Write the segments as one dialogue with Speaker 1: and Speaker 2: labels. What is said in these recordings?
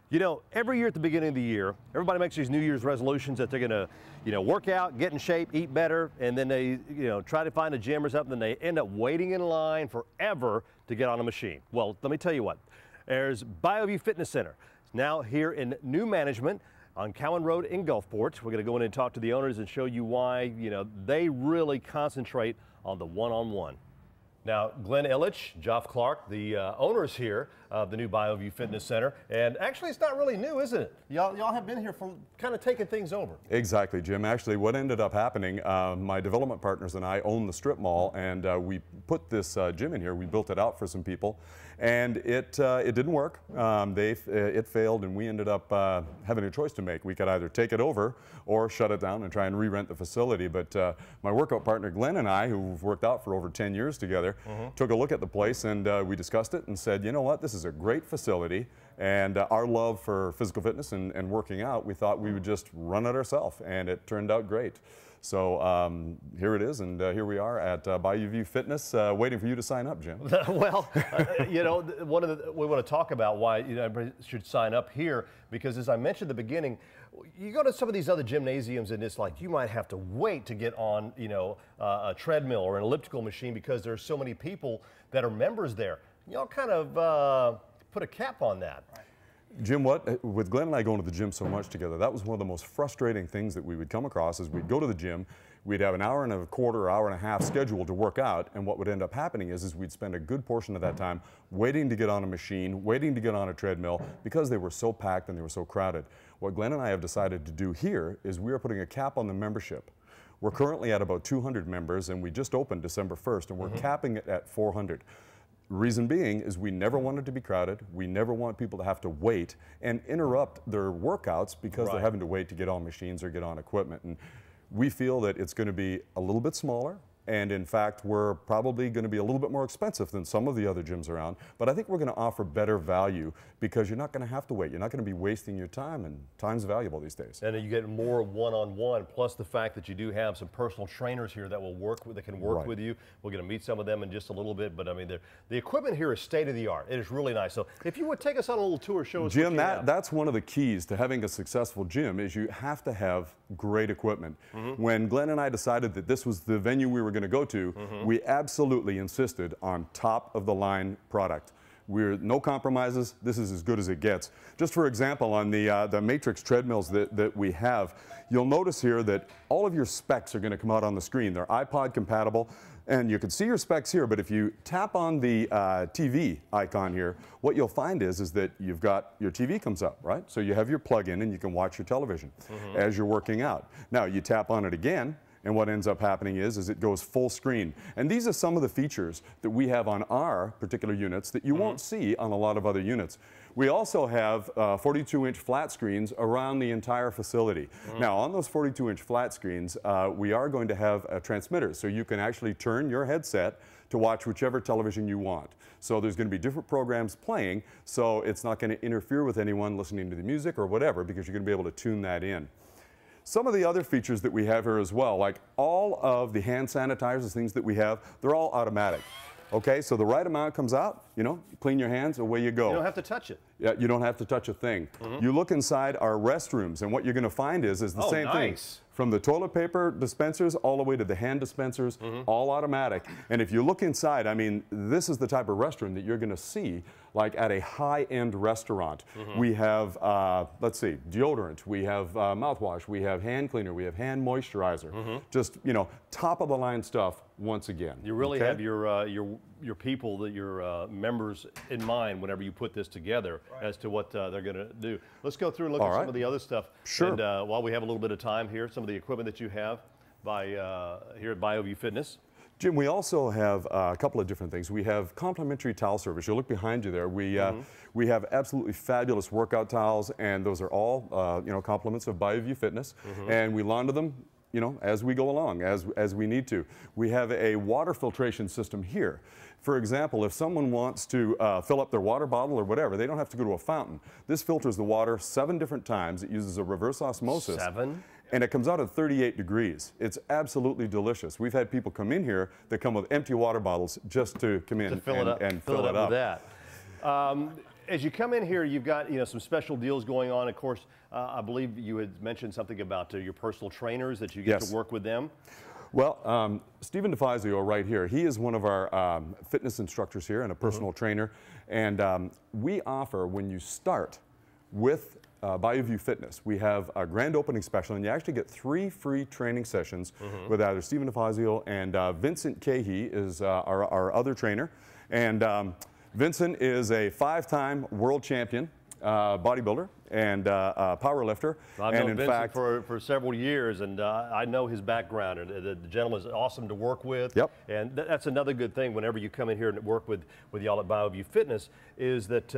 Speaker 1: You know, every year at the beginning of the year, everybody makes these New Year's resolutions that they're going to, work out, get in shape, eat better, and then they, try to find a gym or something, and they end up waiting in line forever to get on a machine. Well, let me tell you what, there's Bayou Fitness Center. It's now here in new management on Cowan Road in Gulfport. We're going to go in and talk to the owners and show you why, they really concentrate on the one-on-one. Now, Glenn Illich, Geoff Clark, the owners here of the new Bayou Fitness Center. And actually, it's not really new, isn't it? Y'all have been here for kind of taking things over.
Speaker 2: Exactly, Jim. Actually, what ended up happening, my development partners and I own the strip mall, and we put this gym in here. We built it out for some people, and it didn't work. It failed, and we ended up having a choice to make. We could either take it over or shut it down and try and re-rent the facility. But my workout partner, Glenn, and I, who've worked out for over 10 years together, took a look at the place, and we discussed it and said, you know what, this is a great facility, and our love for physical fitness and working out, we thought we would just run it ourselves, and it turned out great. So here it is, and here we are at Bayou Fitness, waiting for you to sign up, Jim.
Speaker 1: Well, we want to talk about why everybody should sign up here, because as I mentioned at the beginning, you go to some of these other gymnasiums and it's like you might have to wait to get on, a treadmill or an elliptical machine because there's so many people that are members there. Y'all kind of put a cap on that.
Speaker 2: Jim, with Glenn and I going to the gym so much together, that was one of the most frustrating things that we would come across. Is we'd go to the gym, we'd have an hour and a quarter, hour and a half scheduled to work out, and what would end up happening is we'd spend a good portion of that time waiting to get on a machine, waiting to get on a treadmill, because they were so packed and they were so crowded. What Glenn and I have decided to do here is we are putting a cap on the membership. We're currently at about 200 members, and we just opened December 1st, and we're capping it at 400. Reason being is we never want it to be crowded. We never want people to have to wait and interrupt their workouts because they're having to wait to get on machines or get on equipment. And we feel that it's going to be a little bit smaller. And in fact, we're probably going to be a little bit more expensive than some of the other gyms around. But I think we're going to offer better value because you're not going to have to wait. You're not going to be wasting your time, and time's valuable these days.
Speaker 1: And then you get more one-on-one, plus the fact that you do have some personal trainers here that will can work with you. We're going to meet some of them in just a little bit. But I mean, the equipment here is state-of-the-art. It is really nice. So if you would take us on a little tour, show us
Speaker 2: Jim, that's one of the keys to having a successful gym is you have to have great equipment. When Glenn and I decided that this was the venue we were going to go to, we absolutely insisted on top-of-the-line product. No compromises. This is as good as it gets. Just for example, on the Matrix treadmills that we have, you'll notice here that all of your specs are going to come out on the screen. They're iPod compatible, and you can see your specs here, but if you tap on the TV icon here, what you'll find is that you've got your TV comes up, right? So you have your plug-in and you can watch your television as you're working out. Now you tap on it again, and what ends up happening is it goes full screen. And these are some of the features that we have on our particular units that you won't see on a lot of other units. We also have 42-inch flat screens around the entire facility. Now, on those 42-inch flat screens, we are going to have a transmitter, so you can actually turn your headset to watch whichever television you want. So there's going to be different programs playing, so it's not going to interfere with anyone listening to the music or whatever, because you're going to be able to tune that in. Some of the other features that we have here as well, like all of the hand sanitizers, things that we have, they're all automatic. Okay, so the right amount comes out, clean your hands, away you go.
Speaker 1: You don't have to touch it.
Speaker 2: Yeah, you don't have to touch a thing. You look inside our restrooms, and what you're going to find is the same thing. From the toilet paper dispensers all the way to the hand dispensers, all automatic. And if you look inside, I mean, this is the type of restroom that you're going to see like at a high-end restaurant. We have, let's see, deodorant, we have mouthwash, we have hand cleaner, we have hand moisturizer. Just, top-of-the-line stuff once again.
Speaker 1: You really have your people, your members in mind whenever you put this together as to what they're going to do. Let's go through and look at some of the other stuff.
Speaker 2: Sure.
Speaker 1: And while we have a little bit of time here, some of the equipment that you have here at Bayou Fitness.
Speaker 2: Jim, we also have a couple of different things. We have complimentary towel service. You'll look behind you there. We have absolutely fabulous workout towels, and those are all compliments of Bayou Fitness. And we launder them as we go along, as we need to. We have a water filtration system here. For example, if someone wants to fill up their water bottle or whatever, they don't have to go to a fountain. This filters the water 7 different times. It uses a reverse osmosis.
Speaker 1: 7?
Speaker 2: And it comes out at 38 degrees. It's absolutely delicious. We've had people come in here that come with empty water bottles just to come in and fill it up.
Speaker 1: With that. As you come in here, you've got some special deals going on. Of course, I believe you had mentioned something about your personal trainers that you get to work with them.
Speaker 2: Well, Stephen DeFazio right here, he is one of our fitness instructors here and a personal trainer. And we offer, when you start with Bayou Fitness, we have a grand opening special, and you actually get 3 free training sessions with either Stephen DeFazio and Vincent Cahey is our other trainer. And Vincent is a 5-time world champion bodybuilder and power lifter.
Speaker 1: I've known Vincent for several years, and I know his background. And the gentleman is awesome to work with.
Speaker 2: Yep.
Speaker 1: And that's another good thing whenever you come in here and work with y'all at Bayou Fitness is that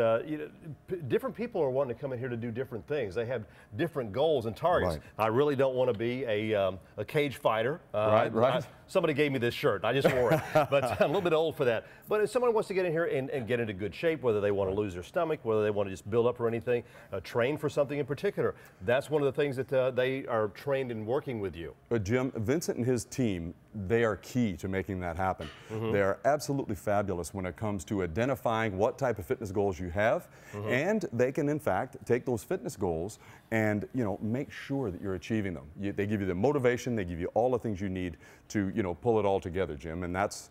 Speaker 1: different people are wanting to come in here to do different things. They have different goals and targets.
Speaker 2: Right.
Speaker 1: I really don't want to be a cage fighter.
Speaker 2: Right.
Speaker 1: Somebody gave me this shirt. I just wore it, but I'm a little bit old for that. But if someone wants to get in here and get into good shape, whether they want to lose their stomach, whether they want to just build up or anything, train for something in particular, that's one of the things that they are trained in working with you.
Speaker 2: But Jim, Vincent and his team, they are key to making that happen. They are absolutely fabulous when it comes to identifying what type of fitness goals you have, and they can in fact take those fitness goals and make sure that you're achieving them. They give you the motivation, they give you all the things you need to pull it all together, Jim, and that's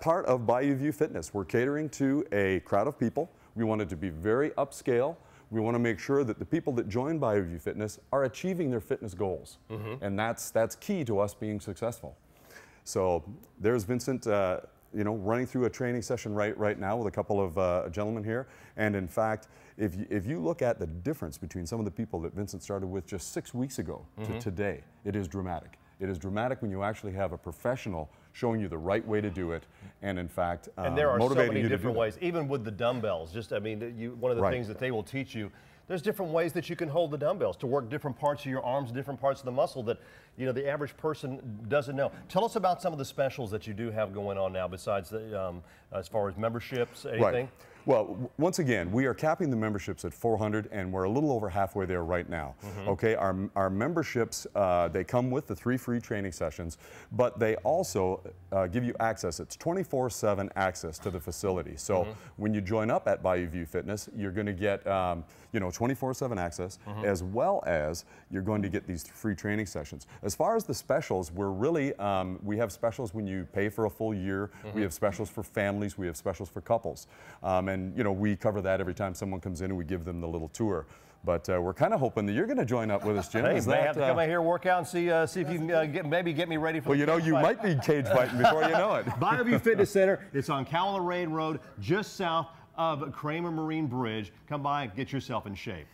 Speaker 2: part of Bayou Fitness. We're catering to a crowd of people. We want it to be very upscale. We want to make sure that the people that join Bayou Fitness are achieving their fitness goals, and that's key to us being successful. So there's Vincent, running through a training session right now with a couple of gentlemen here. And in fact, if you look at the difference between some of the people that Vincent started with just 6 weeks ago to today, it is dramatic. It is dramatic when you actually have a professional showing you the right way to do it, and in fact,
Speaker 1: and there are so many
Speaker 2: you
Speaker 1: different ways, even with the dumbbells. One of the things that they will teach you, there's different ways that you can hold the dumbbells to work different parts of your arms, different parts of the muscle that the average person doesn't know. Tell us about some of the specials that you do have going on now, besides as far as memberships, anything.
Speaker 2: Right. Well, once again, we are capping the memberships at 400, and we're a little over halfway there right now. Okay, our memberships, they come with the 3 free training sessions, but they also give you access. It's 24/7 access to the facility. So when you join up at Bayou Fitness, you're going to get 24/7 access, as well as you're going to get these free training sessions. As far as the specials, we're really, we have specials when you pay for a full year. We have specials for families. We have specials for couples. And we cover that every time someone comes in and we give them the little tour. But we're kind of hoping that you're going to join up with us, Jim.
Speaker 1: Hey, you may have to come out here, work out, and see if you can maybe get me ready for.
Speaker 2: Well, you might be cage fighting before you know it.
Speaker 1: Bayou Fitness Center. It's on Cowell Rain Road, just south of Kramer Marine Bridge. Come by and get yourself in shape.